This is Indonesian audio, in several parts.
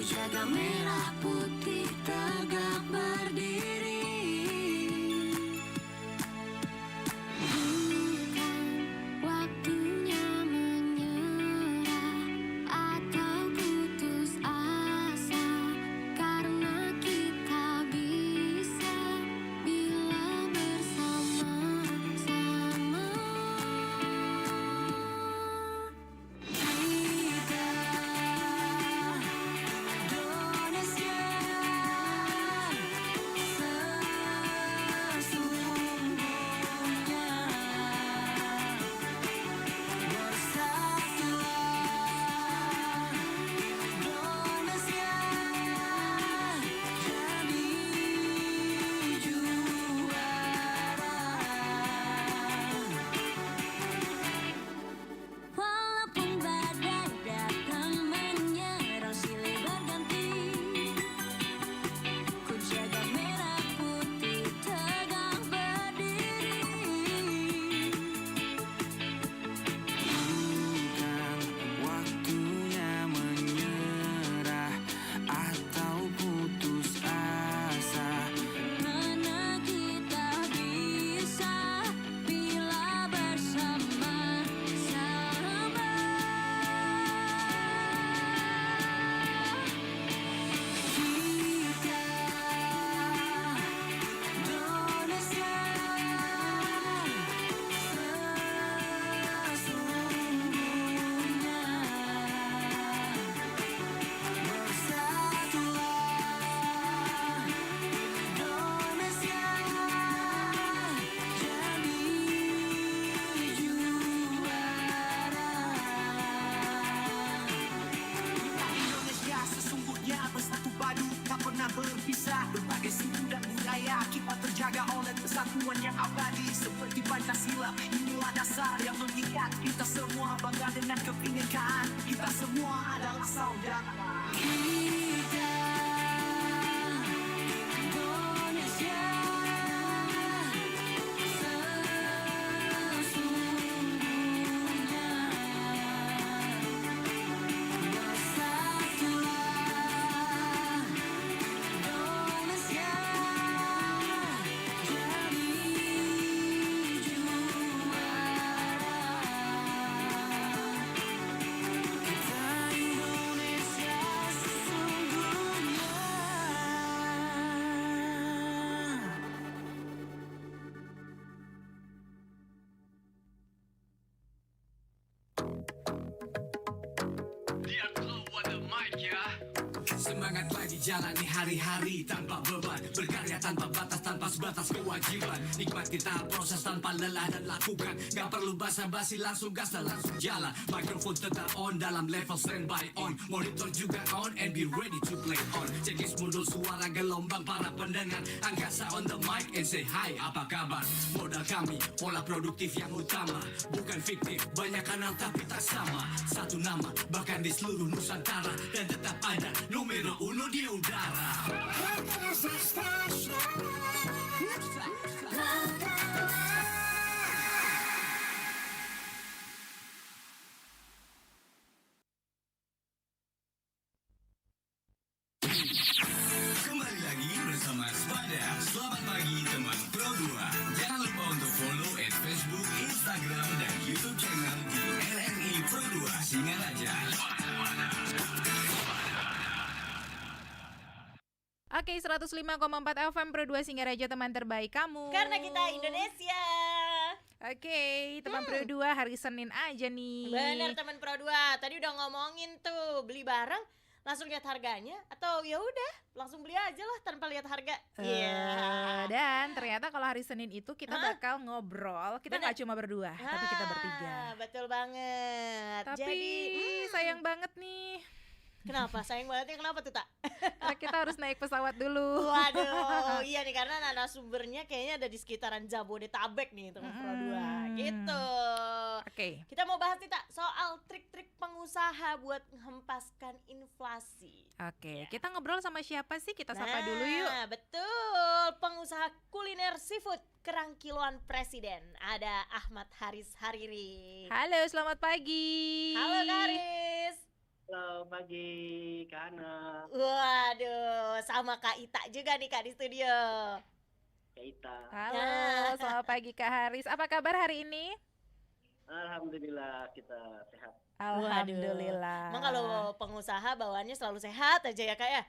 jaga merah putih tegak berdiri. Bukan waktunya menyerah atau putus asa, karena kita bisa bila bersama-sama. Kita Indonesia sesungguhnya, bersatulah Indonesia jadi juara. Walaupun badai datang menyerang silih berganti, ku jaga merah putih tegak berdiri. Bukan waktunya menyerah atau putus asa, karena kita bisa bila bersama-sama. Kita Indonesia sesungguhnya, bersatulah Indonesia jadi juara. Indonesia sesungguhnya bersatu padu, tak pernah berpisah. Berbagai suku dan budaya kita terjaga oleh persatuan yang abadi. Seperti Pancasila, inilah dasar yang mengikat kita semua. Bangga dengan kebinekaan, kita semua adalah saudara. Kita Indonesia sesungguhnya, bersatulah Indonesia jadi juara. Kita Indonesia sesungguhnya. Dia keluar the mic ya. Semangat pagi jalani hari-hari tanpa beban, berkarya tanpa batas, tanpa sebatas kewajiban. Nikmati tahap proses tanpa lelah dan lakukan. Gak perlu basa-basi, langsung gas dan langsung jalan. Mikrofon tetap on dalam level standby on, monitor juga on and be ready to play on. Cekis mundur suara gelombang para pendengar, angkasa on the mic and say hi, apa kabar? Modal kami, pola produktif yang utama, bukan fiktif, banyak kanal tapi tak sama. Satu nama, bahkan di seluruh Nusantara, dan tetap ada numero uno di udara. Kembali lagi bersama Spada. Selamat pagi teman Pro 2. Jangan lupa untuk follow at Facebook, Instagram, dan YouTube channel di RRI Pro 2 Singaraja. Oke, 105,4 FM Pro 2 Singaraja, teman terbaik kamu. Karena kita Indonesia. Oke, teman Pro 2 hari Senin aja nih. Bener teman Pro 2. Tadi udah ngomongin tuh beli barang langsung lihat harganya atau ya udah langsung beli aja lah tanpa lihat harga. Dan ternyata kalau hari Senin itu kita bakal ngobrol. Kita Bener. nggak cuma berdua, tapi kita bertiga. Betul banget. Tapi Jadi sayang banget nih. kenapa? Sayang bangetnya kenapa tuh, Tak? Karena kita harus naik pesawat dulu. Waduh, iya nih karena narasumbernya kayaknya ada di sekitaran Jabodetabek nih teman Pro 2. Gitu. Oke. Kita mau bahas nih, Tak, soal trik-trik pengusaha buat menghempaskan inflasi. Oke, kita ngobrol sama siapa sih? Kita sapa dulu yuk. Nah, betul. Pengusaha kuliner seafood kerang kiloan presiden. Ada Ahmad Haris Hariri. Halo, selamat pagi. Halo Kak Haris. Halo pagi Kak Ana, Waduh, sama Kak Ita juga nih Kak di studio. Kak Ita. Halo, selamat pagi Kak Haris. Apa kabar hari ini? Alhamdulillah kita sehat. Alhamdulillah. Emang kalau pengusaha bawaannya selalu sehat aja ya Kak ya?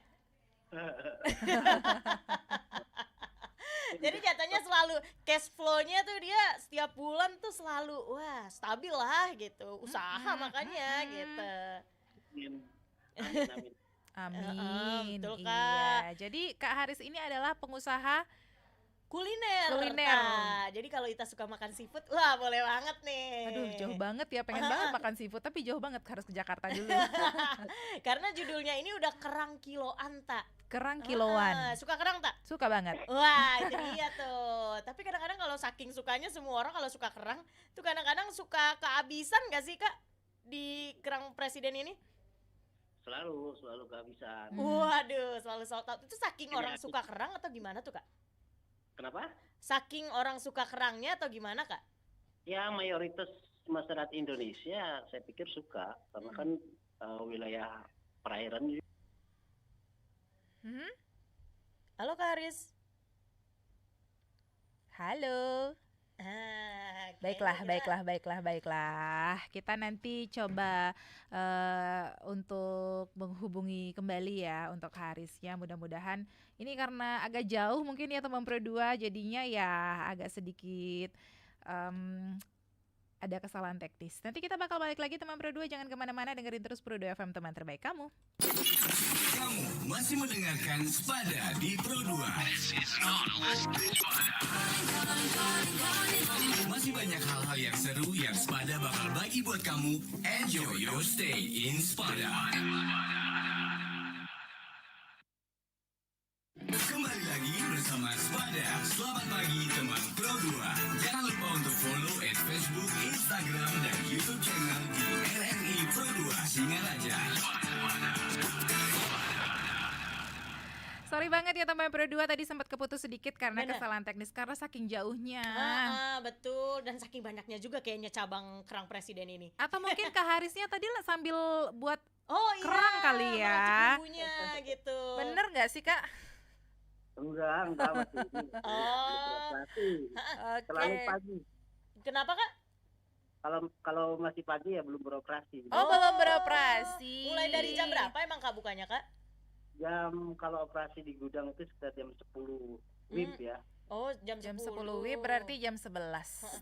Jadi jatuhnya selalu cash flow-nya tuh dia setiap bulan tuh selalu wah stabil lah gitu. Usaha makanya gitu. Amin. Amin, amin. Amin. betul, Iya. Kak. Jadi Kak Haris ini adalah pengusaha Kuliner. Kuliner. Kak. Jadi kalau Ita suka makan seafood, wah boleh banget nih. aduh jauh banget ya, pengen banget makan seafood tapi jauh banget harus ke Jakarta dulu. Karena judulnya ini udah kerang kiloan tak. Kerang kiloan. Suka kerang tak? Suka banget. Wah itu dia tuh. Tapi kadang-kadang kalau saking sukanya semua orang kalau suka kerang tuh kadang-kadang suka kehabisan gak sih Kak di kerang presiden ini? Selalu kehabisan. Waduh selalu sold out. Itu saking Iya. orang suka kerang atau gimana tuh Kak? Kenapa? Saking orang suka kerangnya atau gimana Kak? Ya mayoritas masyarakat Indonesia saya pikir suka karena kan wilayah perairan juga. Mhm. Halo Kak Haris. Halo. Kayaknya kita- Baiklah. Kita nanti coba untuk menghubungi kembali ya untuk Harisnya. Mudah-mudahan ini karena agak jauh mungkin ya teman Pro 2, jadinya ya agak sedikit ada kesalahan teknis. Nanti kita bakal balik lagi teman Pro 2, jangan kemana-mana, dengerin terus Pro 2 FM, teman terbaik kamu. Kamu masih mendengarkan Spada di Pro 2. Masih banyak hal-hal yang seru yang Spada bakal bagi buat kamu. Enjoy your stay in Spada. Kembali lagi bersama Spada. Selamat pagi teman Pro 2. Jangan lupa untuk follow Facebook, Instagram, dan YouTube channel di RRI Pro 2 Singaraja. Sorry banget ya teman Pro 2, tadi sempat keputus sedikit karena Bener. kesalahan teknis karena saking jauhnya. Betul dan saking banyaknya juga kayaknya cabang kerang presiden ini. Atau mungkin Kak Harisnya tadi lah sambil buat Oh iya, Kerang kali ya. meracik bumbunya gitu. bener nggak sih Kak? Enggak masih ini. Oh. Masih. Oke. Terlalu pagi. Kenapa Kak? Kalau masih pagi ya belum beroperasi. Oh, belum beroperasi. Mulai dari jam berapa emang Kak bukanya Kak? Kalau operasi di gudang itu sekitar jam 10 WIB ya. Oh jam Jam 10 10 WIB berarti jam 11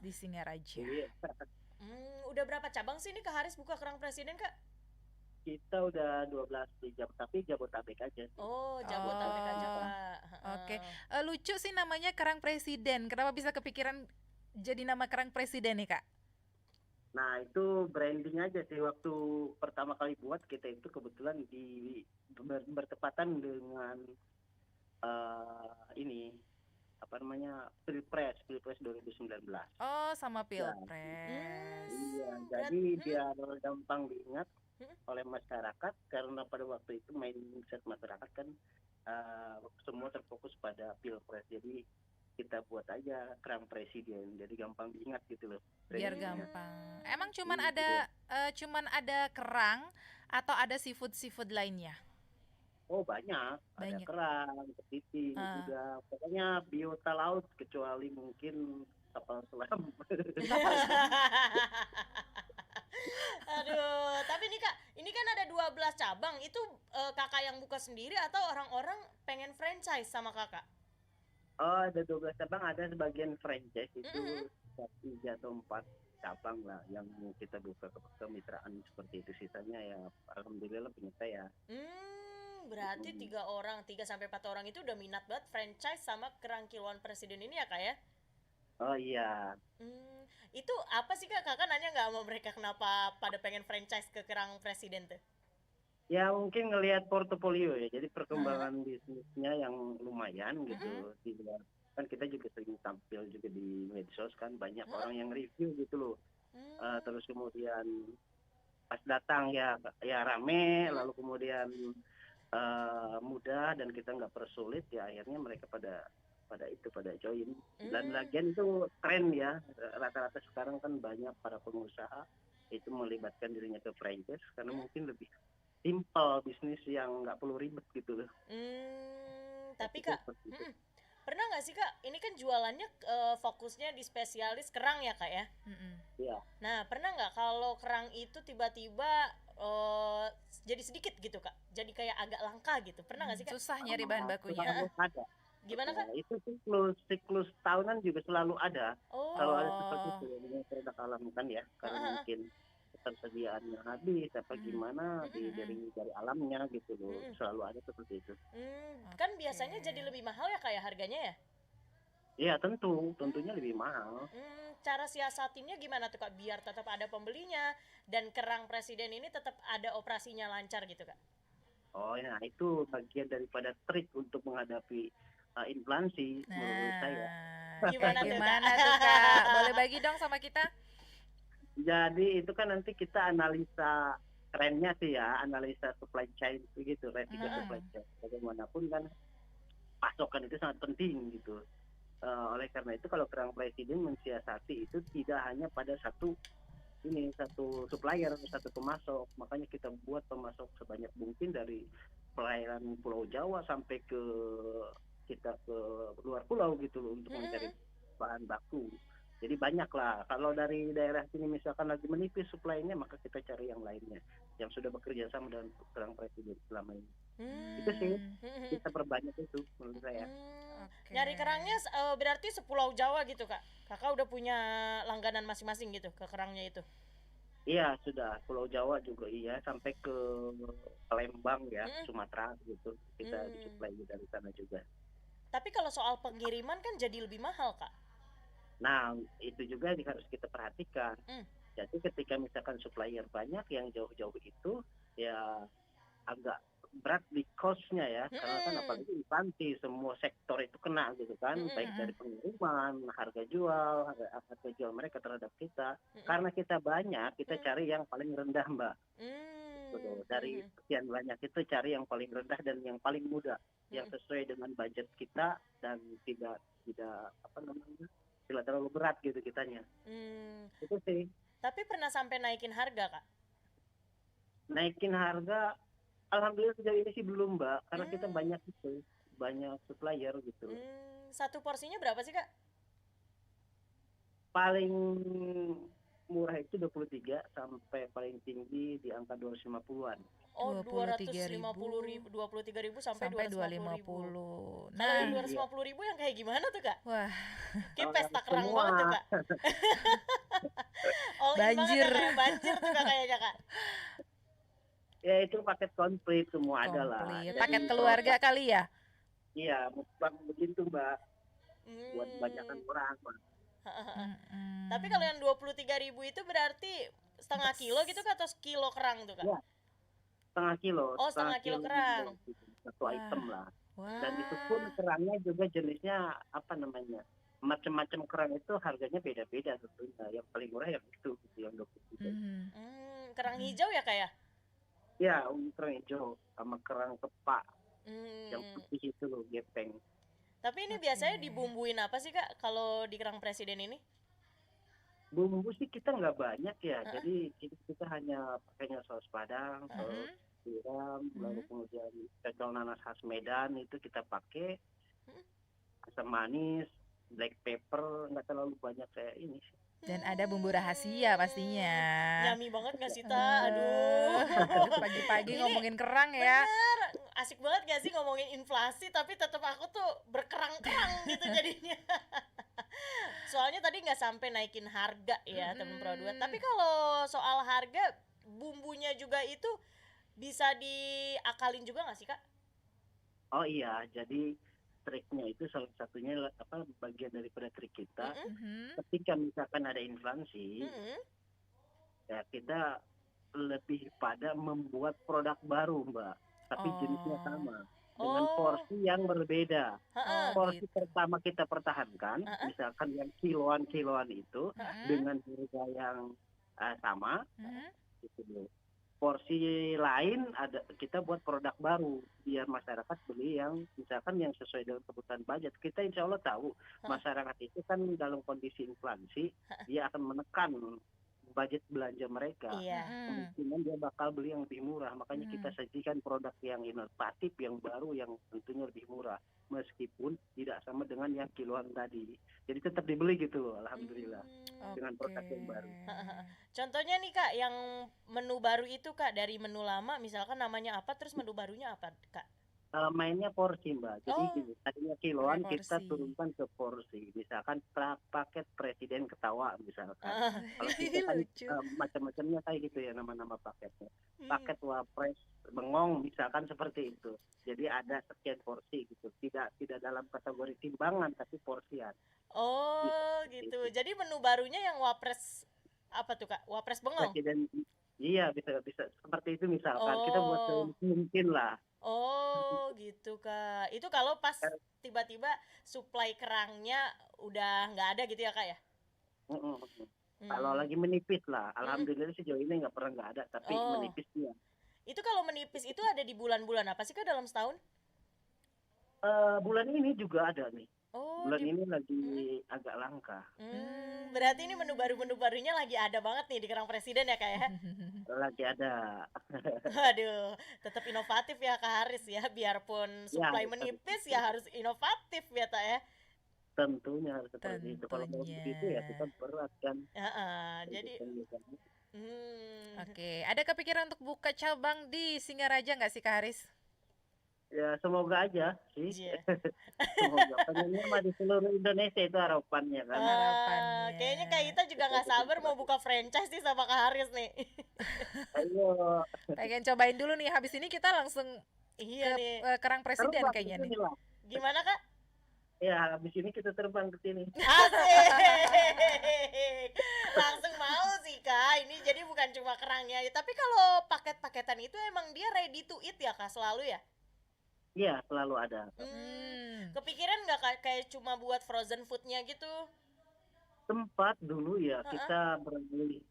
di Singaraja. Iya. Udah berapa cabang sih nih Kak Haris buka kerang presiden Kak? Kita udah 12 di jam tapi Jabotabek aja. Oh Jabotabek aja Oh, Kak. oke. Lucu sih namanya kerang presiden. Kenapa bisa kepikiran jadi nama kerang presiden nih Kak? Nah itu branding aja sih, waktu pertama kali buat kita itu kebetulan bertepatan dengan ini apa namanya Pilpres 2019. Oh, sama Pilpres. Iya, jadi biar gampang diingat oleh masyarakat karena pada waktu itu mindset masyarakat kan semua terfokus pada Pilpres. Jadi kita buat aja kerang presiden, jadi gampang diingat gitu loh. Biar brandingnya. gampang. Emang cuman Iya, ada kerang atau ada seafood lainnya? Oh banyak, ada Banyak. kerang, kepiting Ah. juga, pokoknya biota laut kecuali mungkin kapal selam. Aduh, tapi nih Kak, ini kan ada 12 cabang. Itu Kakak yang buka sendiri atau orang-orang pengen franchise sama Kakak? Oh ada 12 cabang, ada sebagian franchise itu Mhm. 3 atau 4 cabang lah yang kita buka kemitraan seperti itu. Sisanya ya alhamdulillah punya saya. Berarti 3 sampai 4 orang itu udah minat banget franchise sama kerang kiloan presiden ini ya Kak ya? Oh iya, Itu apa sih Kak? Kakak nanya nggak sama mereka kenapa pada pengen franchise ke kerang presiden tuh? ya mungkin ngelihat portofolio ya, jadi perkembangan bisnisnya yang lumayan gitu. Kan kita juga sering tampil juga di medsos kan, banyak orang yang review gitu loh. Terus kemudian pas datang ya rame, lalu kemudian mudah dan kita nggak persulit, ya akhirnya mereka pada join. Dan lagian itu tren ya, rata-rata sekarang kan banyak para pengusaha itu melibatkan dirinya ke franchise karena mungkin lebih simple, bisnis yang nggak perlu ribet gitu loh. Tapi Itu Kak, seperti itu. pernah nggak sih Kak, ini kan jualannya fokusnya di spesialis kerang ya Kak ya? Mm-mm. Iya. Nah, pernah nggak kalau kerang itu tiba-tiba jadi sedikit gitu Kak? Jadi kayak agak langka gitu. Pernah nggak sih Kak? Susah nyari bahan bakunya. Selalu ada. Gimana Kak? Ya, itu siklus tahunan juga selalu ada. Kalau ada seperti Oh. itu yang produk alam kan ya, karena mungkin ketersediaannya habis apa gimana dari alamnya gitu loh, selalu ada seperti itu. Kan biasanya jadi lebih mahal ya Kak ya harganya ya? Iya tentunya lebih mahal. Cara siasatinnya gimana tuh Kak biar tetap ada pembelinya dan kerang presiden ini tetap ada operasinya lancar gitu Kak? Oh ya, itu bagian daripada trik untuk menghadapi inflasi menurut saya. Nah, Gimana tuh, Kak? gimana tuh Kak? Boleh bagi dong sama kita? Jadi itu kan nanti kita analisa trennya sih ya, analisa supply chain begitu, resiko supply chain. Bagaimanapun kan pasokan itu sangat penting gitu. Oleh karena itu kalau kerang presiden mensiasati itu tidak hanya pada satu supplier, satu pemasok. Makanya kita buat pemasok sebanyak mungkin dari perairan Pulau Jawa sampai ke kita ke luar pulau gitu loh untuk mencari bahan baku. Jadi banyak lah. Kalau dari daerah sini misalkan lagi menipis suplainya, maka kita cari yang lainnya yang sudah bekerja sama dengan kerang presiden selama ini. Itu sih kita perbanyak itu menurut saya. Oke. Nyari kerangnya berarti sepulau Jawa gitu Kak? Kakak udah punya langganan masing-masing gitu ke kerangnya itu? Iya sudah, Pulau Jawa juga iya, sampai ke Palembang ya, Sumatera gitu. Kita disuplai dari sana juga. Tapi kalau soal pengiriman kan jadi lebih mahal Kak? Nah, itu juga harus kita perhatikan. Jadi ketika misalkan supplier banyak yang jauh-jauh itu, ya agak berat di cost-nya ya. Karena kan apalagi instansi, semua sektor itu kena gitu kan. Baik dari pengiriman, harga jual mereka terhadap kita. Karena kita banyak, kita cari yang paling rendah Mbak. Betul. Dari sekian banyak itu cari yang paling rendah dan yang paling mudah. Yang sesuai dengan budget kita dan tidak apa namanya, tidak terlalu berat gitu kitanya. Itu sih. Tapi pernah sampai naikin harga Kak? Naikin harga, alhamdulillah sejauh ini sih belum Mbak, karena kita banyak supplier gitu. Satu porsinya berapa sih Kak? Paling murah itu 23 sampai paling tinggi di angka 250-an. Oh, 23.000 23.000 sampai 250.000. 250. Kalau yang Nah, 250.000 yang kayak gimana tuh Kak? wah, Kayak Kalau pesta yang kerang semua. banget tuh Kak. All in banget Banjir. ya, kayak banjir tuh Kak kayaknya Kak. Ya itu paket komplit semua ada lah. komplit. Jadi Paket keluarga kali ya? Iya, mukbang begitu Mbak, buat Hmm. kebanyakan orang Mbak. Mm-mm. Tapi kalau yang 23.000 itu berarti setengah kilo gitu Kak atau sekilo kerang tuh Kak? Ya. Setengah kilo. Oh, setengah kilo kerang. Gitu. Satu item lah. Wah. Dan itu pun kerangnya juga jenisnya apa namanya, macam-macam kerang itu harganya beda-beda tentunya. Yang paling murah yang itu gitu, yang 23. Mhm. Kerang hijau ya Kak ya? Ya, kerang hijau sama kerang kepak yang Hmm. putih itu loh, gepeng. Tapi ini biasanya dibumbuin apa sih Kak kalau di kerang presiden ini? Bumbu sih kita nggak banyak ya, jadi kita hanya pakainya saus padang, saus tiram, lalu kemudian cendol nanas khas Medan itu kita pakai, asam manis, black pepper, nggak terlalu banyak kayak ini sih. Dan ada bumbu rahasia pastinya. Nyami banget gak sih Ta? Aduh. Pagi-pagi Ini ngomongin kerang ya. bener, asik banget gak sih ngomongin inflasi tapi tetap aku tuh berkerang-kerang gitu jadinya. Soalnya tadi nggak sampai naikin harga ya temen Pro 2. Tapi kalau soal harga bumbunya juga itu bisa diakalin juga nggak sih Kak? Oh iya, jadi triknya itu salah satunya apa bagian daripada trik kita. Mhm. Ketika misalkan ada inflasi, ya kita lebih pada membuat produk baru Mbak, tapi jenisnya sama dengan porsi yang berbeda. Porsi pertama kita pertahankan, misalkan yang kiloan itu dengan harga yang sama, gitu loh. Porsi lain ada kita buat produk baru biar masyarakat beli yang misalkan yang sesuai dengan kebutuhan budget. Kita insya Allah tahu masyarakat itu kan dalam kondisi inflasi dia akan menekan budget belanja mereka. Iya. Kemungkinan dia bakal beli yang lebih murah, makanya kita sajikan produk yang inovatif, yang baru, yang tentunya lebih murah, meskipun tidak sama dengan yang kiloan tadi. Jadi tetap dibeli gitu loh, alhamdulillah, dengan produk yang baru. Contohnya nih Kak, yang menu baru itu Kak, dari menu lama misalkan namanya apa, terus menu barunya apa Kak? Mainnya porsi Mbak, jadi Oh. gini, tadinya kiloan Pakai kita porsi. turunkan ke porsi, misalkan paket presiden ketawa misalkan. Ah. Kalau kita kan Lucu. macam-macamnya kayak gitu ya nama-nama paketnya. Hmm. Paket wapres bengong misalkan seperti itu. Jadi ada sekian porsi gitu, tidak dalam kategori timbangan tapi porsian. Oh gitu. Jadi menu barunya yang wapres apa tuh Kak? Wapres bengong. Presiden, iya bisa seperti itu misalkan. Kita buat Oh. mungkin lah. Oh gitu Kak. Itu kalau pas tiba-tiba supply kerangnya udah nggak ada gitu ya Kak ya? Mm-mm. Hmm. Kalau lagi menipis lah, alhamdulillah sejauh ini nggak pernah nggak ada, tapi Oh. menipis ya. Itu kalau menipis itu ada di bulan-bulan apa sih Kak dalam setahun? Bulan ini juga ada nih. Oh, Bulan ini lagi agak langka, berarti ini menu barunya lagi ada banget nih di Kerang Presiden ya Kak ya? lagi ada. Waduh, tetap inovatif ya Kak Haris ya, biarpun supply menipis ya harus inovatif ya Tak ya. Tentunya harus seperti itu. Kalau mau Tentunya. begitu ya kita berat kan. Heeh, jadi Oke, ada kepikiran untuk buka cabang di Singaraja nggak sih Kak Haris? Ya semoga aja sih. Iya. Semoga pengennya mah di seluruh Indonesia itu harapannya kan. Harapannya. Kayaknya Kak Ita juga nggak sabar mau buka franchise nih sama Kak Haris nih. Ayo. Pengen cobain dulu nih, habis ini kita langsung Iya ke nih. Kerang Presiden Terbang kayaknya ke nih. sini lah. Gimana Kak? Ya habis ini kita terbang ke sini. Asik. Langsung mau sih Kak. Ini jadi bukan cuma kerangnya, tapi kalau paket-paketan itu emang dia ready to eat ya Kak selalu ya? Iya selalu ada. Kepikiran nggak Kak kayak cuma buat frozen foodnya gitu? Tempat dulu ya kita berani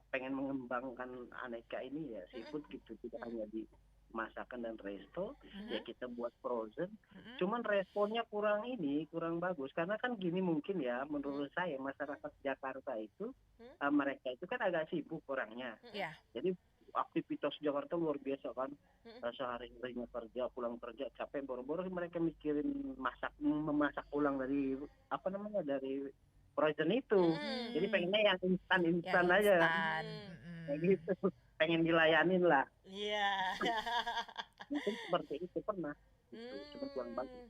pengen mengembangkan aneka ini ya seafood gitu, tidak hanya di masakan dan resto, ya kita buat frozen. Cuman responnya kurang bagus karena kan gini mungkin ya menurut saya masyarakat Jakarta itu mereka itu kan agak sibuk orangnya. Iya. Jadi aktivitas Jakarta luar biasa kan, sehari-harinya kerja, pulang kerja capek, boro-boro mereka mikirin memasak ulang dari dari frozen itu. Jadi pengennya yang instan aja kan. Kayak gitu, pengen dilayanin lah. Iya. Mungkin seperti itu pernah. Cuma kurang bagus.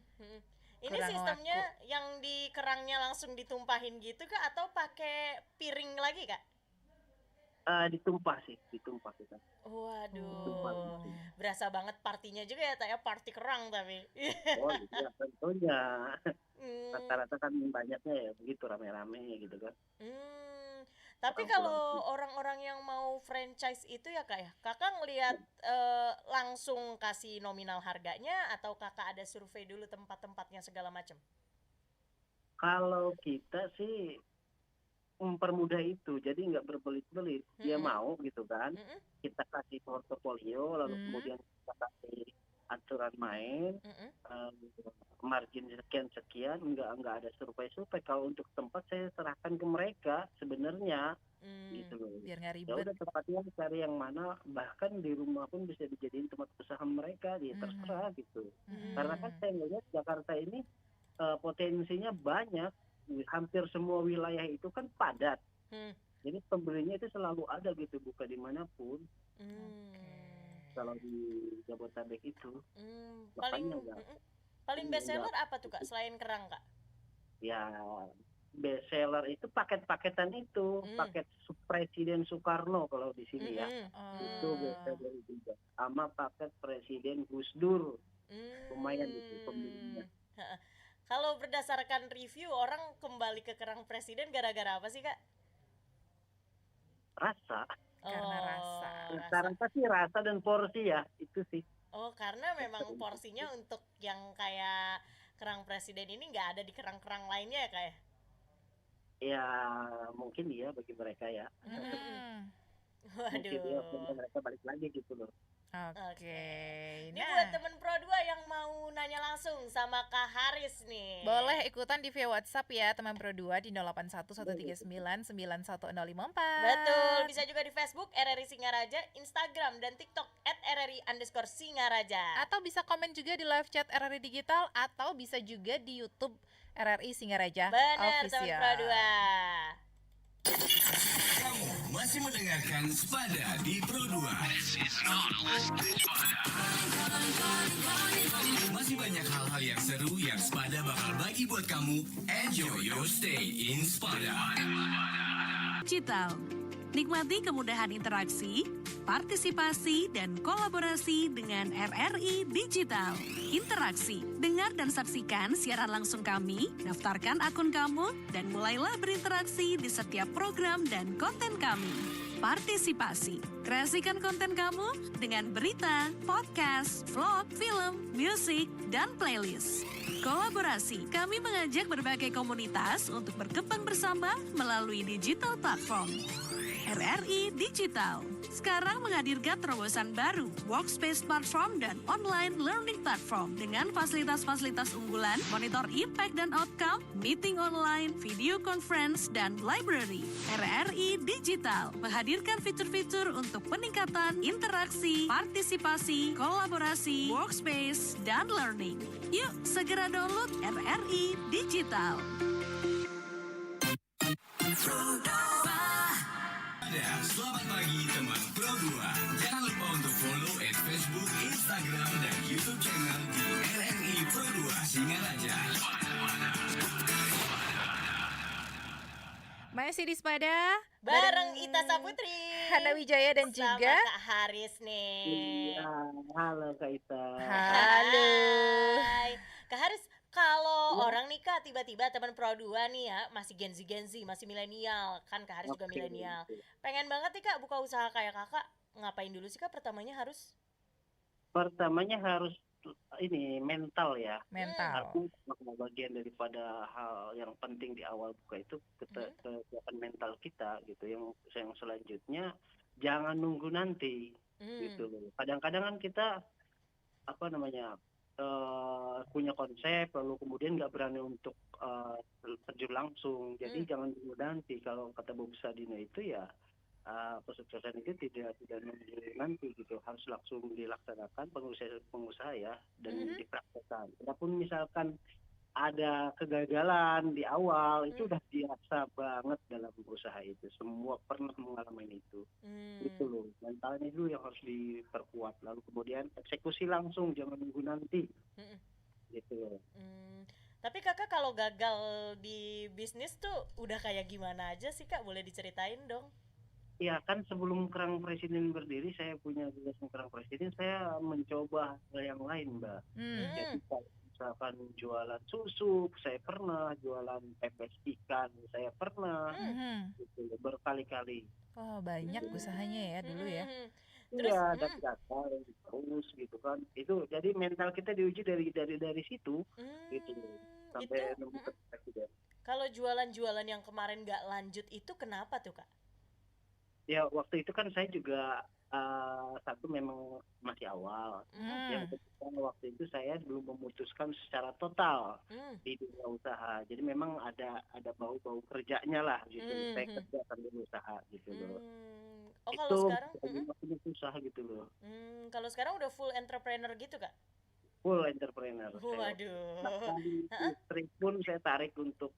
Ini Kurang sistemnya yang di kerangnya langsung ditumpahin gitu Kak atau pakai piring lagi Kak? Ditumpah kita. Waduh, berasa banget partinya juga ya, ya party kerang tapi. Oh iya tentunya. Rata-rata kan banyaknya ya begitu rame-rame gitu kan. Tapi Orang kalau orang-orang yang mau franchise itu ya Kak ya, Kakak ngelihat langsung kasih nominal harganya atau Kakak ada survei dulu tempat-tempatnya segala macam? Kalau kita sih mempermudah itu, jadi nggak berbelit-belit, dia mau gitu kan, kita kasih portofolio, lalu kemudian kita kasih aturan main, margin sekian, nggak ada survei. Kalau untuk tempat saya serahkan ke mereka sebenarnya, gitu loh. Biar nggak Ya ribet. udah tempatnya cari yang mana, bahkan di rumah pun bisa dijadiin tempat usaha mereka, dia terserah gitu. Karena kan saya ngelihat Jakarta ini potensinya banyak. Hampir semua wilayah itu kan padat, jadi pembelinya itu selalu ada gitu, buka dimanapun. Kalau di Jabodetabek itu paling best seller apa tuh Kak selain kerang Kak? Ya best seller itu paket-paketan itu, paket Presiden Soekarno kalau di sini ya, itu best seller juga, sama paket Presiden Gus Dur, lumayan itu pembelinya. Kalau berdasarkan review orang kembali ke kerang presiden gara-gara apa sih Kak? Rasa. Karena rasa. Rasa sih rasa dan porsi ya itu sih. Oh karena memang porsinya untuk yang kayak kerang presiden ini nggak ada di kerang-kerang lainnya ya Kak ya? Ya mungkin iya bagi mereka ya. Waduh. Mungkin ya mereka balik lagi gitu loh. Oke. Ini buat temen Pro 2 yang mau mau nanya langsung sama Kak Haris nih. Boleh ikutan di via WhatsApp ya teman Pro 2 di 0811399054. Betul, bisa juga di Facebook RRI Singaraja, Instagram dan TikTok @RRI_Singaraja. Atau bisa komen juga di live chat RRI Digital atau bisa juga di YouTube RRI Singaraja Benar, teman Official. Pro 2. Kamu masih mendengarkan Spada di Pro 2. Masih banyak hal-hal yang seru yang Spada bakal bagi buat kamu. Enjoy your stay in Spada. Digital. Nikmati kemudahan interaksi, partisipasi, dan kolaborasi dengan RRI Digital. Interaksi, dengar dan saksikan siaran langsung kami, daftarkan akun kamu, dan mulailah berinteraksi di setiap program dan konten kami. Partisipasi, kreasikan konten kamu dengan berita, podcast, vlog, film, musik, dan playlist. Kolaborasi, kami mengajak berbagai komunitas untuk berkembang bersama melalui digital platform. RRI Digital sekarang menghadirkan terobosan baru, workspace platform dan online learning platform dengan fasilitas-fasilitas unggulan, monitor impact dan outcome, meeting online, video conference, dan library. RRI Digital menghadirkan fitur-fitur untuk peningkatan interaksi, partisipasi, kolaborasi, workspace, dan learning. Yuk segera download RRI Digital. Selamat pagi teman Pro 2. Jangan lupa untuk follow Facebook, Instagram, dan YouTube channel di RRI Pro 2 Singaraja. Masih di Spada Bareng Ita Saputri, Hana Wijaya dan sama juga Kak Haris nih. Iya, halo Kak Ita. halo. Hai. Kak Haris, kalau orang nih Kak tiba-tiba teman Pro 2 nih ya, masih Gen Z, masih milenial, kan Kak Haris juga Oke. milenial. Pengen banget nih Kak buka usaha kayak Kakak, ngapain dulu sih Kak pertamanya harus? Pertamanya harus ini mental ya. Mental. Aku bagian daripada hal yang penting di awal buka itu kesiapan mental kita gitu. Yang selanjutnya jangan nunggu nanti gitu loh. Kadang-kadang kan kita apa namanya punya konsep lalu kemudian nggak berani untuk terjun langsung. Jadi jangan nunggu nanti. Kalau kata Bob Sadino itu ya kesuksesan itu tidak nunggu nanti gitu, harus langsung dilaksanakan pengusaha ya dan dipraktekkan. Walaupun misalkan ada kegagalan di awal itu udah biasa banget dalam usaha itu, semua pernah mengalami itu. Gitu loh, mentalnya dulu yang harus diperkuat, lalu kemudian eksekusi langsung, jangan nunggu nanti. Gitu loh. Tapi Kakak kalau gagal di bisnis tuh udah kayak gimana aja sih Kak? Boleh diceritain dong? Ya kan sebelum Kerang Presiden berdiri, saya punya yayasan Kerang Presiden, saya mencoba hal yang lain, Mbak. Jadi kalau misalkan jualan susu, saya pernah, jualan pepes ikan, saya pernah, gitu, berkali-kali. Oh banyak usahanya ya dulu ya. Terus, Iya, dan gagal terus gitu kan. Itu jadi mental kita diuji dari situ, gitu, sampai itu, nunggu ke presiden. kalau jualan-jualan yang kemarin nggak lanjut itu kenapa tuh Kak? Ya waktu itu kan saya juga satu memang masih awal. Yang kedua waktu itu saya belum memutuskan secara total di dunia usaha. Jadi memang ada bau-bau kerjanya lah gitu. Saya kerja sambil usaha gitu loh. Oh Itu kalau sekarang, makin susah gitu loh. kalau sekarang udah full entrepreneur gitu Kak? Full entrepreneur. Saya Waduh. bahkan istri pun saya tarik untuk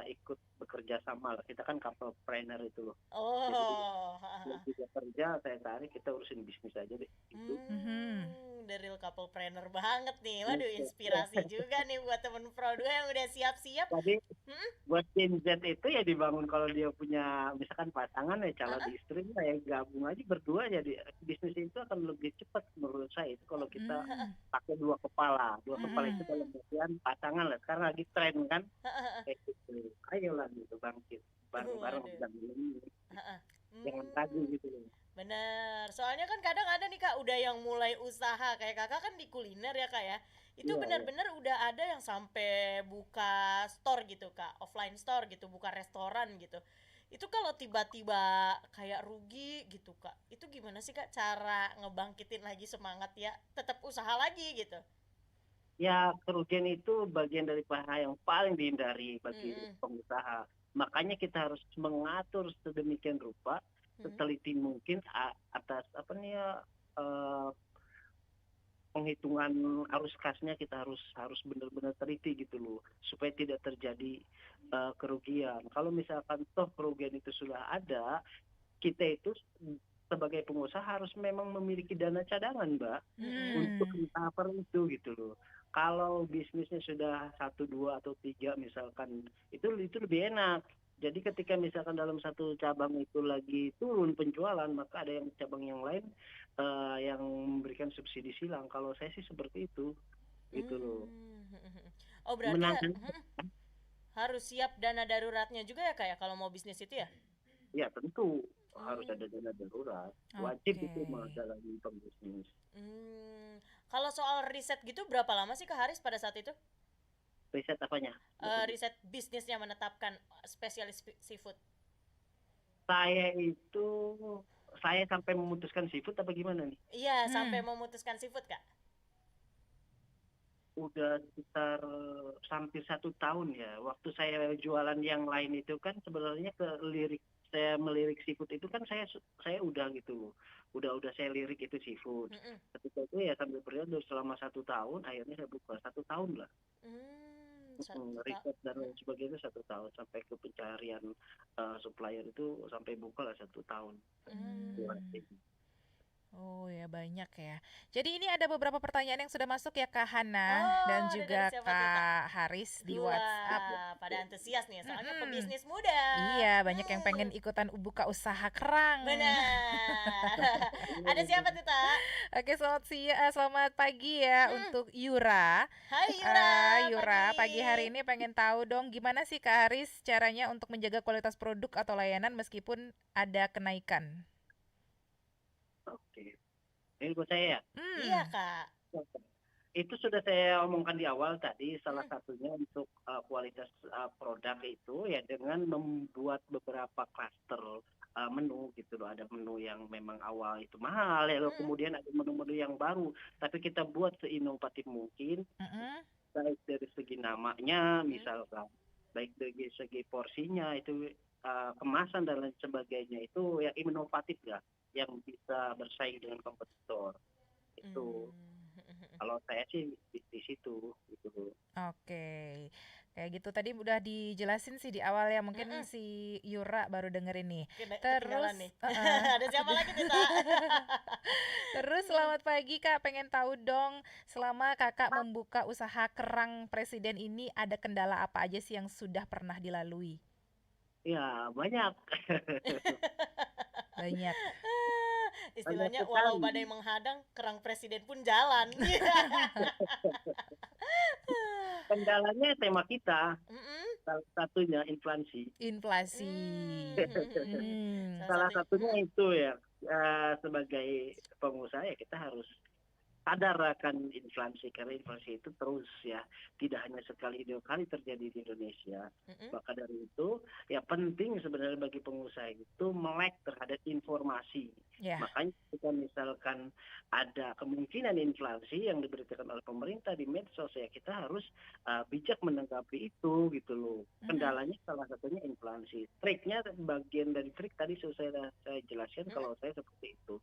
ikut bekerja sama lah. Kita kan couple-planner itu loh. Oh. Yang juga kerja saya tarik, kita urusin bisnis aja deh. Gitu. The real couple-planner banget nih. Waduh, inspirasi juga nih buat temen Pro 2 yang udah siap-siap. Jadi buat Gen Z itu ya dibangun kalau dia punya misalkan pasangan ya calon istri lah ya gabung aja berdua, jadi bisnis itu akan lebih cepat menurut saya itu kalau kita pakai dua kepala itu dalam artian pasangan lah, sekarang lagi tren kan kayak gitu. Ayolah gitu bangkit bareng-bareng dan ini jangan ragu gitu loh. Bener, soalnya kan kadang ada nih Kak, udah yang mulai usaha kayak Kakak kan di kuliner ya Kak ya. Itu Iya, benar-benar udah ada yang sampai buka store gitu Kak, offline store gitu, buka restoran gitu. Itu kalau tiba-tiba kayak rugi gitu Kak, itu gimana sih Kak cara ngebangkitin lagi semangat ya, tetap usaha lagi gitu? Ya, kerugian itu bagian dari paha yang paling dihindari bagi Mm-mm. pengusaha. Makanya kita harus mengatur sedemikian rupa, Mm-mm. seteliti mungkin atas apa nih ya, eh, penghitungan arus kasnya kita harus benar-benar teliti gitu loh, supaya tidak terjadi kerugian. Kalau misalkan toh kerugian itu sudah ada, kita itu sebagai pengusaha harus memang memiliki dana cadangan, Mbak, untuk Hmm. cover itu gitu loh. Kalau bisnisnya sudah satu, dua atau tiga misalkan, itu lebih enak. Jadi ketika misalkan dalam satu cabang itu lagi turun penjualan, maka ada yang cabang yang lain yang memberikan subsidi silang. Kalau saya sih seperti itu, gitu loh. Hmm. Oh berarti Menangkan, harus siap dana daruratnya juga ya kayak kalau mau bisnis itu ya? ya tentu harus Hmm. ada dana darurat. Wajib Oke. itu mah dalam pembisnis. Hmm. Kalau soal riset gitu berapa lama sih Kak Haris pada saat itu? Riset apanya? Maksudnya? Riset bisnisnya menetapkan spesialis seafood. Saya itu saya sampai memutuskan seafood apa gimana nih? Iya, sampai Hmm. memutuskan seafood Kak. Udah sekitar hampir 1 tahun ya. Waktu saya jualan yang lain itu kan sebenarnya saya melirik seafood itu kan saya udah gitu, udah saya lirik itu seafood. Mm-mm. Ketika itu ya sambil berjalan selama 1 tahun, akhirnya saya buka 1 tahun lah. Satu Riset dan lain sebagainya 1 tahun sampai ke pencarian supplier itu sampai buka lah 1 tahun. Buat Hmm. ini. Oh ya banyak ya. Jadi ini ada beberapa pertanyaan yang sudah masuk ya Kak Hana dan Oh, ada dari juga siapa tuh Kak? Kak Haris di WhatsApp. Wah, pada antusias nih, soalnya Mm-mm. pebisnis muda. Iya, banyak yang pengen ikutan buka usaha kerang. Benar. Ada siapa tuh Tak? Oke, selamat pagi ya untuk Yura. Hai Yura, Yura, pagi hari ini pengen tahu dong gimana sih Kak Haris caranya untuk menjaga kualitas produk atau layanan meskipun ada kenaikan? Oke. Ini buat saya ya. Iya Hmm. Kak. Itu sudah saya omongkan di awal tadi, salah Hmm. satunya untuk kualitas produk itu ya dengan membuat beberapa klaster menu gitu loh. Ada menu yang memang awal itu mahal, lalu Hmm. kemudian ada menu-menu yang baru, tapi kita buat seinovatif mungkin, Mm-mm. baik dari segi namanya misalkan, baik dari segi porsinya itu, kemasan dan lain sebagainya itu yang inovatif ya, yang bisa bersaing dengan kompetitor itu. Kalau saya sih di situ gitu. Oke, kayak gitu tadi udah dijelasin sih di awal ya, mungkin Mm-mm. si Yura baru denger ini. Ketinggalan Terus, nih. heeh. Ada siapa lagi tuh Tak? Terus selamat pagi Kak, pengen tahu dong selama Kakak membuka usaha kerang presiden ini ada kendala apa aja sih yang sudah pernah dilalui? Ya banyak. Banyak. Banyak Istilahnya walau sekali. badai menghadang, kerang presiden pun jalan. Kendalanya tema kita, Mm-mm. salah satunya inflasi. Inflasi. Hmm. Salah satunya itu ya, sebagai pengusaha ya kita harus sadar akan inflasi, karena inflasi itu terus ya, tidak hanya sekali dua kali terjadi di Indonesia. Mm-mm. Maka dari itu ya penting sebenarnya bagi pengusaha itu melek terhadap informasi. Ya. Makanya ketika misalkan ada kemungkinan inflasi yang diberitakan oleh pemerintah di medsos ya kita harus bijak menanggapi itu gitu loh. Kendalanya salah satunya inflasi. Triknya, bagian dari trik tadi sudah saya jelaskan kalau saya seperti itu.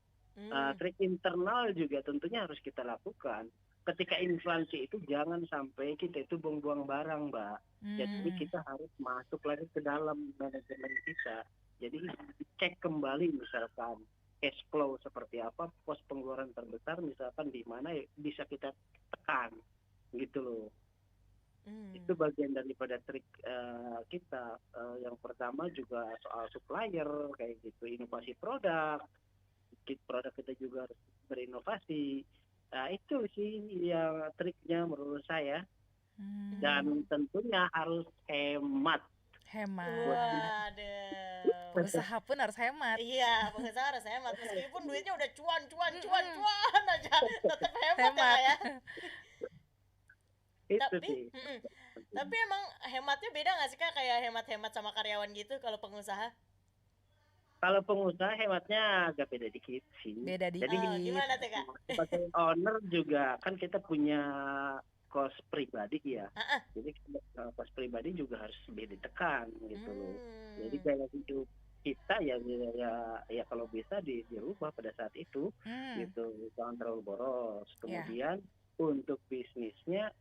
Trik internal juga tentunya harus kita lakukan. Ketika inflasi itu jangan sampai kita itu buang-buang barang, Mbak. Jadi kita harus masuk lagi ke dalam manajemen kita. Jadi cek kembali misalkan cash flow seperti apa, pos pengeluaran terbesar misalkan di mana bisa kita tekan gitu loh. Itu bagian daripada trik kita. Yang pertama juga soal supplier kayak gitu, inovasi produk kita juga harus berinovasi. Nah, itu sih yang triknya menurut saya. Dan tentunya harus hemat. Waduh. Pengusaha pun harus hemat. Iya, pengusaha harus hemat. Meskipun duitnya udah cuan aja, tetap hemat ya. Itu sih. Tapi emang hematnya beda nggak sih Kak, kayak hemat-hemat sama karyawan gitu kalau pengusaha? Kalau pengusaha hematnya agak beda dikit sih. Beda dikit. Jadi Gimana tuh Kak? sebagai owner juga kan kita punya kos pribadi ya. Heeh. Jadi kos pribadi juga harus lebih ditekan gitu loh. Jadi Hmm. gaya hidup kita ya kalau bisa dirubah pada saat itu Hmm, gitu, jangan terlalu boros. ya. Kemudian untuk bisnisnya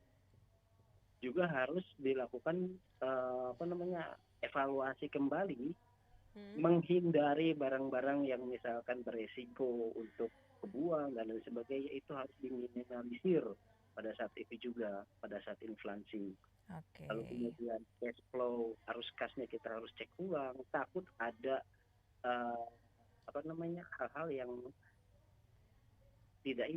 juga harus dilakukan evaluasi kembali, Hmm. menghindari barang-barang yang misalkan beresiko untuk kebuang dan lain sebagainya, itu harus diminimalisir pada saat itu juga, pada saat inflasi. Oke. Lalu kemudian cash flow, arus kasnya kita harus cek ulang, takut ada eh, hal-hal yang tidak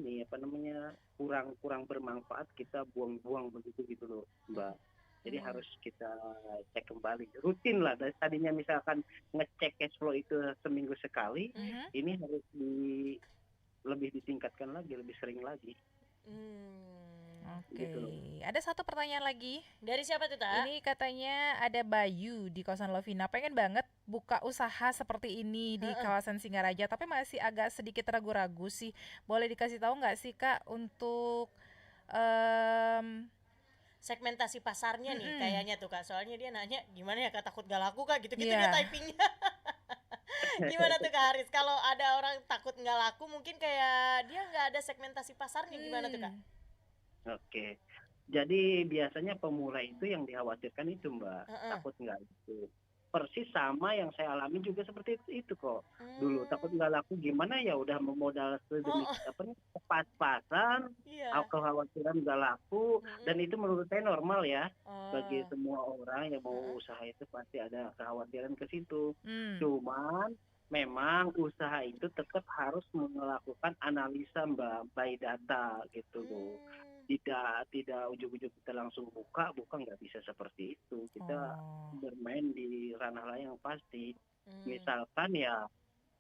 kurang bermanfaat, kita buang-buang begitu gitu loh, Mbak. Jadi Hmm. harus kita cek kembali rutin lah. Dari tadinya misalkan ngecek cash flow itu seminggu sekali, Mhm. ini harus lebih ditingkatkan lagi, lebih sering lagi Oke. gitu loh. Ada satu pertanyaan lagi. Dari siapa tuh, Ta? Ini katanya ada Bayu di kawasan Lovina, pengen banget buka usaha seperti ini di Heeh. kawasan Singaraja, tapi masih agak sedikit ragu-ragu sih. Boleh dikasih tahu nggak sih Kak untuk Segmentasi pasarnya nih mm-mm. kayaknya tuh Kak. Soalnya dia nanya gimana ya Kak, takut gak laku Kak, gitu-gitu dia Iya. typingnya. Gimana tuh Kak Haris? Kalau ada orang takut nggak laku, mungkin kayak dia nggak ada segmentasi pasarnya, gimana tuh Kak? Oke. Jadi biasanya pemula itu yang dikhawatirkan itu, Mbak. Heeh. Takut nggak laku. Persis sama yang saya alami juga seperti itu kok. Dulu takut Hmm. nggak laku gimana ya, udah memodal Oh, pas-pasan, iya. kekhawatiran nggak laku, dan Mm-mm. itu menurut saya normal ya. Bagi Oh. semua orang yang mau Heeh. usaha itu pasti ada kekhawatiran ke situ. Hmm. Cuman memang usaha itu tetap harus melakukan analisa, Mbak, by data gitu loh. Hmm. Tidak ujug-ujug kita langsung buka nggak bisa seperti itu. Kita Oh. bermain di ranah lain yang pasti. Hmm. Misalkan ya,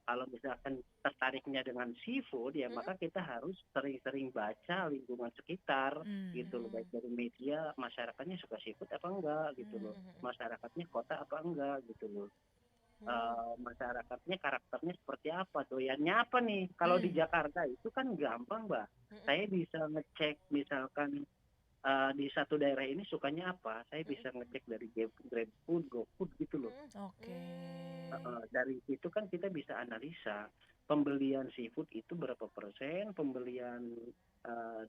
kalau misalkan tertariknya dengan seafood ya, Mm-mm. maka kita harus sering-sering baca lingkungan sekitar gitu loh, Hmm. baik dari media, masyarakatnya suka seafood apa enggak gitu loh, Hmm. masyarakatnya kota apa enggak gitu loh. Hmm. Masyarakatnya karakternya seperti apa, doyannya apa nih. Kalau di Hmm. Jakarta itu kan gampang, Mbak. Mm-mm. Saya bisa ngecek misalkan di satu daerah ini sukanya apa, saya Mm-mm. bisa ngecek dari GrabFood, GoFood gitu loh. Mm-mm. Oke. Dari situ kan kita bisa analisa pembelian seafood itu berapa persen, pembelian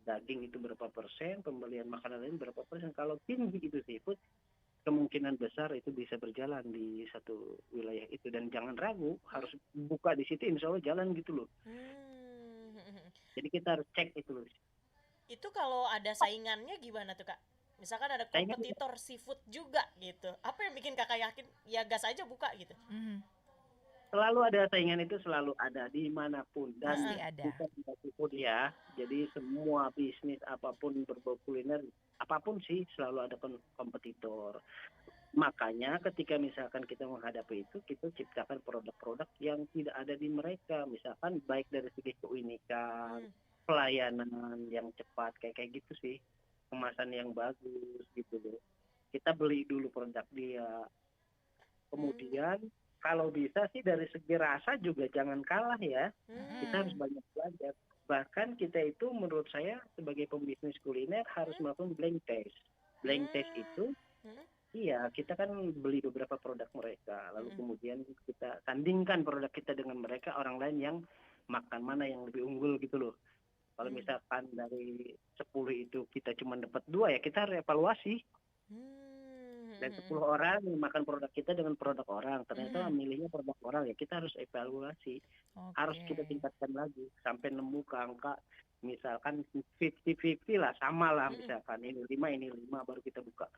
daging itu berapa persen, pembelian makanan lain berapa persen. Kalau tinggi itu seafood, kemungkinan besar itu bisa berjalan di satu wilayah itu, dan jangan ragu, harus buka di situ, insya Allah jalan gitu loh. Hmm. Jadi kita harus cek itu loh. Itu kalau ada saingannya gimana tuh Kak? Misalkan ada Saingan kompetitor seafood juga gitu. Apa yang bikin Kakak yakin ya gas aja buka gitu? Mhm. selalu ada, saingan itu selalu ada dimanapun, dan Pasti Heeh. ada. bukan cuma seafood ya. Jadi semua bisnis apapun berbau kuliner, apapun sih selalu ada kompetitor. Makanya ketika misalkan kita menghadapi itu, kita ciptakan produk-produk yang tidak ada di mereka. Misalkan baik dari segi keunikan, Hmm. pelayanan yang cepat, kayak gitu sih. Kemasan yang bagus gitu loh. Kita beli dulu produk dia. Kemudian kalau bisa sih dari segi rasa juga jangan kalah ya. Kita harus Hmm. banyak belajar. Bahkan kita itu menurut saya sebagai pembisnis kuliner harus melakukan blind test. Blind test itu, Hmm. iya, kita kan beli beberapa produk mereka, lalu Mm-mm. kemudian kita tandingkan produk kita dengan mereka, orang lain yang makan mana yang lebih unggul gitu loh. Kalau misalkan dari 10 itu kita cuma dapat 2 ya, kita harus evaluasi. Dan 10 orang yang makan produk kita dengan produk orang, ternyata milihnya produk orang, ya kita harus evaluasi. Harus kita Oke. tingkatkan lagi sampai nemu ke angka misalkan 50-50 lah, sama lah, misalkan ini 5 baru kita buka.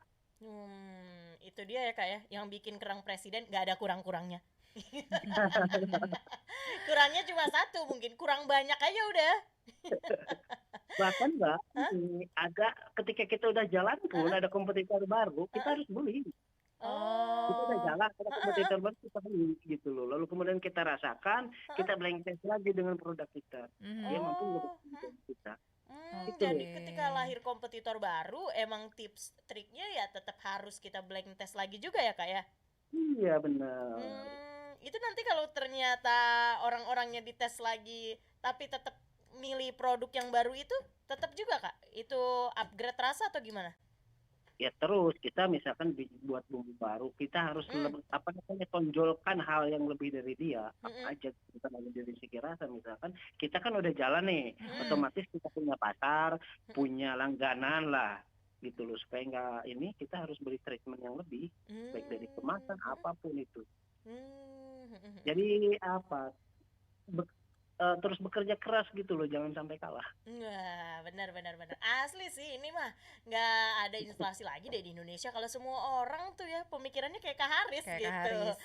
Itu dia ya Kak ya, yang bikin kerang presiden gak ada kurang-kurangnya. Kurangnya cuma satu, mungkin kurang banyak aja udah. Bahkan Mbak, ini ada ketika kita udah jalan pun ada kompetitor baru, kita harus beli. Kita udah Oh. jalan, ada kompetitor baru, kita beli gitu loh. Lalu kemudian kita rasakan, kita blind test lagi dengan produk kita. Dia mampu Oh. ngebedain kita. Itu Jadi Oke. ketika lahir kompetitor baru, emang tips triknya ya tetap harus kita blind test lagi juga ya Kak ya. Iya benar. Itu nanti kalau ternyata orang-orangnya dites lagi, tapi tetap milih produk yang baru itu, tetap juga Kak itu upgrade rasa atau gimana? Ya terus kita misalkan buat bumbu baru, kita harus tonjolkan hal yang lebih dari dia. Mm-mm. Apa aja, bukan hanya dari segi rasa. Misalkan kita kan udah jalan nih, Mm. otomatis kita punya pasar, punya langganan lah gitu loh. Supaya nggak ini, kita harus beri treatment yang lebih, baik dari kemasan apapun itu. Hmm. Jadi terus bekerja keras gitu loh, jangan sampai kalah. Wah, benar. Asli sih ini mah nggak ada inflasi lagi deh di Indonesia kalau semua orang tuh ya pemikirannya kayak Kak Haris Kayak Kak gitu. Haris.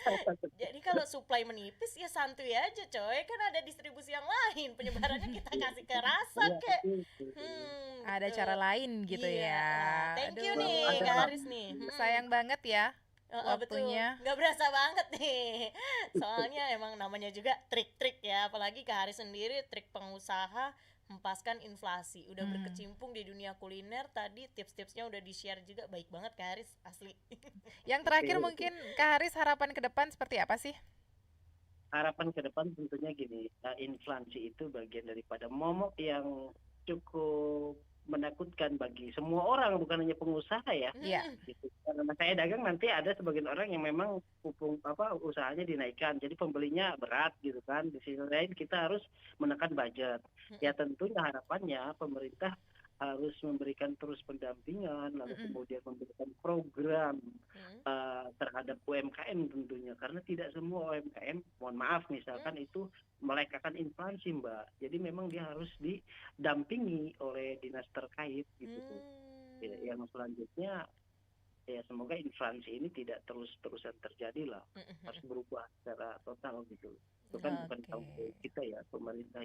Jadi kalau supply menipis ya santuy aja coy, kan ada distribusi yang lain, penyebarannya kita kasih ke rasa Iya, kek. betul. Ada Betul. cara lain gitu Iya, ya. thank you Aduh, nih Ada Kak lah. Haris nih. sayang banget ya Betul, waktunya. nggak berasa banget nih. Soalnya emang namanya juga trik-trik ya, apalagi Kak Haris sendiri trik pengusaha hempaskan inflasi. Udah berkecimpung di dunia kuliner, tadi tips-tipsnya udah di-share juga, baik banget Kak Haris, asli. Yang terakhir mungkin Kak Haris, harapan ke depan seperti apa sih? Harapan ke depan tentunya gini, inflasi itu bagian daripada momok yang cukup menakutkan bagi semua orang, bukan hanya pengusaha ya. Iya. Gitu. Karena saya dagang nanti ada sebagian orang yang memang usahanya dinaikkan, jadi pembelinya berat gitu kan. Di sisi lain kita harus menekan budget. Ya tentunya harapannya pemerintah harus memberikan terus pendampingan, lalu kemudian memberikan program terhadap UMKM tentunya, karena tidak semua UMKM, mohon maaf misalkan itu melekakan inflasi Mbak, jadi memang dia harus didampingi oleh dinas terkait gitu. Ya, yang selanjutnya ya semoga inflasi ini tidak terus-terusan terjadi lah, harus berubah secara total gitu. Itu kan bukan Oke. tanggung jawab kita ya, pemerintah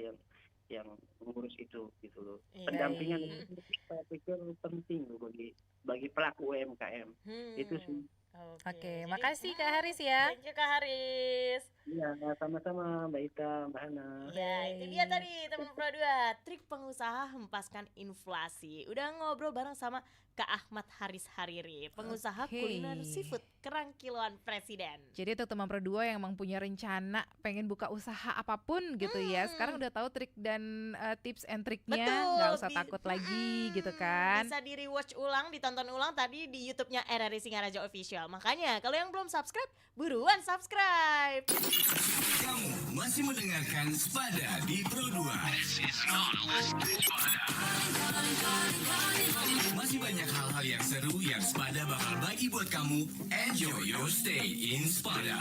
yang mengurus itu gitu loh. Iya. Pendampingan itu saya pikir penting loh bagi pelaku UMKM. Itu sih. Oke, jadi- makasih Kak Haris ya. Thank you Kak Haris. Iya, sama-sama Mbak Ita, Mbak Hana. Ya, itu dia tadi teman Pro 2, trik pengusaha hempaskan inflasi. Udah ngobrol bareng sama Kak Ahmad Haris Hariri, pengusaha Oke. kuliner seafood kerang kiloan presiden. Jadi untuk teman Pro 2 yang emang punya rencana pengen buka usaha apapun gitu ya, sekarang udah tahu trik dan tips and triknya, Betul, nggak usah takut lagi gitu kan. Bisa di rewatch ulang, ditonton ulang tadi di YouTube-nya RRI Singaraja Official. Makanya kalau yang belum subscribe, buruan subscribe. Kamu masih mendengarkan Spada di Pro 2. Masih banyak hal-hal yang seru yang Spada bakal bagi buat kamu. Enjoy your stay in Spada.